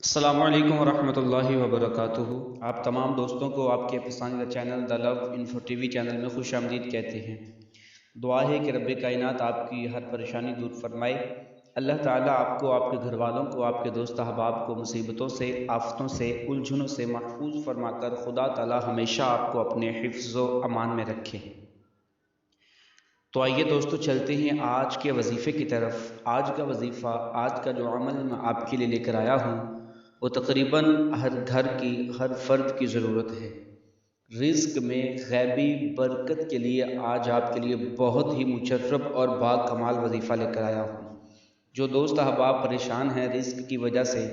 السلام علیکم ورحمۃ اللہ وبرکاتہ۔ آپ تمام دوستوں کو آپ کے پسندیدہ چینل دا لو انفو ٹی وی چینل میں خوش آمدید کہتے ہیں۔ دعا ہے کہ رب کائنات آپ کی ہر پریشانی دور فرمائے۔ اللہ تعالیٰ آپ کو، آپ کے گھر والوں کو، آپ کے دوست احباب کو مصیبتوں سے، آفتوں سے، الجھنوں سے محفوظ فرما کر خدا تعالیٰ ہمیشہ آپ کو اپنے حفظ و امان میں رکھے۔ تو آئیے دوستو چلتے ہیں آج کے وظیفے کی طرف۔ آج کا وظیفہ، آج کا جو عمل میں آپ کے لیے لے کر آیا ہوں، وہ تقریباً ہر گھر کی، ہر فرد کی ضرورت ہے۔ رزق میں غیبی برکت کے لیے آج آپ کے لیے بہت ہی مشرف اور با کمال وظیفہ لے کر آیا ہوں۔ جو دوست احباب پریشان ہیں رزق کی وجہ سے،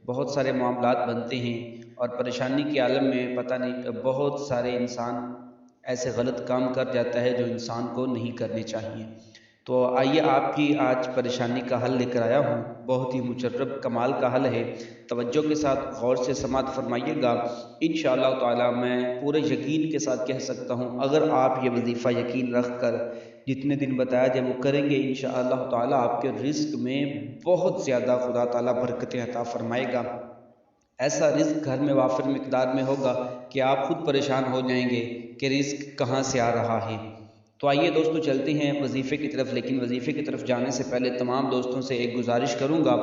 بہت سارے معاملات بنتے ہیں اور پریشانی کے عالم میں پتہ نہیں بہت سارے انسان ایسے غلط کام کر جاتا ہے جو انسان کو نہیں کرنے چاہیے۔ تو آئیے آپ کی آج پریشانی کا حل لے کر آیا ہوں، بہت ہی مشرف کمال کا حل ہے۔ توجہ کے ساتھ غور سے سماعت فرمائیے گا۔ انشاءاللہ تعالی میں پورے یقین کے ساتھ کہہ سکتا ہوں، اگر آپ یہ وظیفہ یقین رکھ کر جتنے دن بتایا جائے وہ کریں گے، انشاءاللہ تعالی آپ کے رزق میں بہت زیادہ خدا تعالی برکتیں عطا فرمائے گا۔ ایسا رزق گھر میں وافر مقدار میں ہوگا کہ آپ خود پریشان ہو جائیں گے کہ رزق کہاں سے آ رہا ہے۔ تو آئیے دوستو چلتے ہیں وظیفے کی طرف، لیکن وظیفے کی طرف جانے سے پہلے تمام دوستوں سے ایک گزارش کروں گا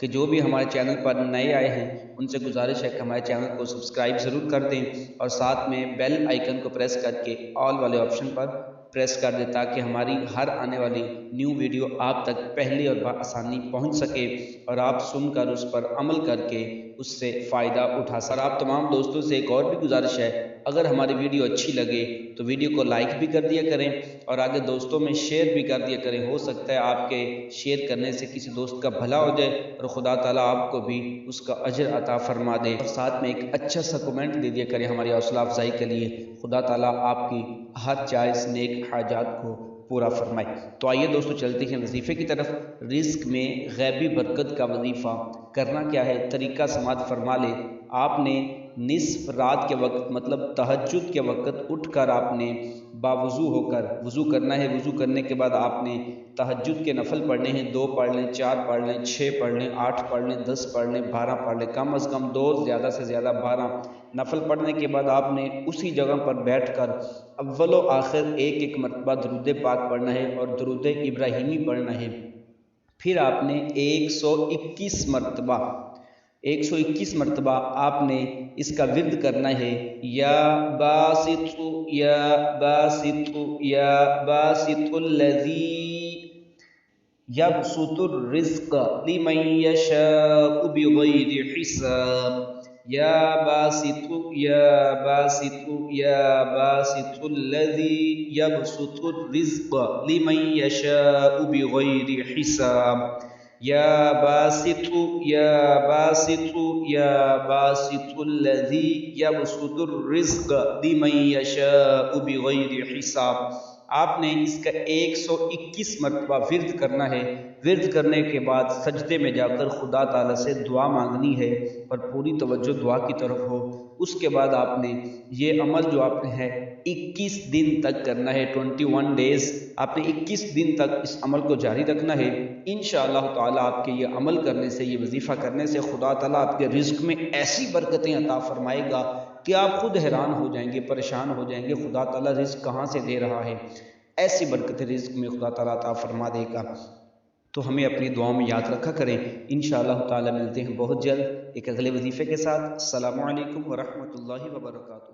کہ جو بھی ہمارے چینل پر نئے آئے ہیں ان سے گزارش ہے کہ ہمارے چینل کو سبسکرائب ضرور کر دیں اور ساتھ میں بیل آئیکن کو پریس کر کے آل والے آپشن پر پریس کر دیں تاکہ ہماری ہر آنے والی نیو ویڈیو آپ تک پہلے اور بآسانی پہنچ سکے اور آپ سن کر اس پر عمل کر کے اس سے فائدہ اٹھا سکیں۔ اور آپ تمام دوستوں سے ایک اور بھی گزارش ہے، اگر ہماری ویڈیو اچھی لگے تو ویڈیو کو لائک بھی کر دیا کریں اور آگے دوستوں میں شیئر بھی کر دیا کریں۔ ہو سکتا ہے آپ کے شیئر کرنے سے کسی دوست کا بھلا ہو جائے اور خدا تعالیٰ آپ کو بھی اس کا اجر عطا فرما دے، اور ساتھ میں ایک اچھا سا کمنٹ دے دیا کریں ہماری حوصلہ افزائی کے لیے۔ خدا تعالیٰ آپ کی ہر جائز نیک حاجات کو پورا فرمائے۔ تو آئیے دوستو چلتے ہیں وظیفے کی طرف۔ رزق میں غیبی برکت کا وظیفہ کرنا کیا ہے؟ طریقہ سماعت فرما لے۔ آپ نے نصف رات کے وقت مطلب تہجد کے وقت اٹھ کر آپ نے باوضو ہو کر وضو کرنا ہے۔ وضو کرنے کے بعد آپ نے تہجد کے نفل پڑھنے ہیں، 2 پڑھ لیں، 4 پڑھ لیں، 6 پڑھ لیں، 8 پڑھ لیں، 10 پڑھ لیں، 12 پڑھ لیں، کم از کم 2، زیادہ سے زیادہ 12 نفل پڑھنے کے بعد آپ نے اسی جگہ پر بیٹھ کر اول و آخر ایک مرتبہ درود پاک پڑھنا ہے اور درود ابراہیمی پڑھنا ہے۔ پھر آپ نے 121 مرتبہ آپ نے اس کا ورد کرنا ہے، یا باسط یا باسط یا باسط الذی یبسط الرزق لمن یشاء بغیر حساب، یا باسط یا باسط یا باسط الذی یبسط الرزق لمن یشاء بغیر حساب، یا باسط یا باسط یا باسط الذی یبسط الرزق لمن یشاء بغیر حساب۔ آپ نے اس کا 121 مرتبہ ورد کرنا ہے۔ ورد کرنے کے بعد سجدے میں جا کر خدا تعالیٰ سے دعا مانگنی ہے اور پوری توجہ دعا کی طرف ہو۔ اس کے بعد آپ نے یہ عمل جو آپ نے ہے 21 دن تک کرنا ہے، 21 ڈیز آپ نے 21 دن تک اس عمل کو جاری رکھنا ہے۔ انشاءاللہ تعالیٰ آپ کے یہ عمل کرنے سے، یہ وظیفہ کرنے سے خدا تعالیٰ آپ کے رزق میں ایسی برکتیں عطا فرمائے گا کہ آپ خود حیران ہو جائیں گے، پریشان ہو جائیں گے، خدا تعالیٰ رزق کہاں سے دے رہا ہے۔ ایسی برکت رزق میں خدا تعالیٰ عطا فرما دے گا۔ تو ہمیں اپنی دعاؤں میں یاد رکھا کریں۔ انشاءاللہ تعالیٰ ملتے ہیں بہت جلد ایک اگلے وظیفے کے ساتھ۔ السلام علیکم ورحمۃ اللہ وبرکاتہ۔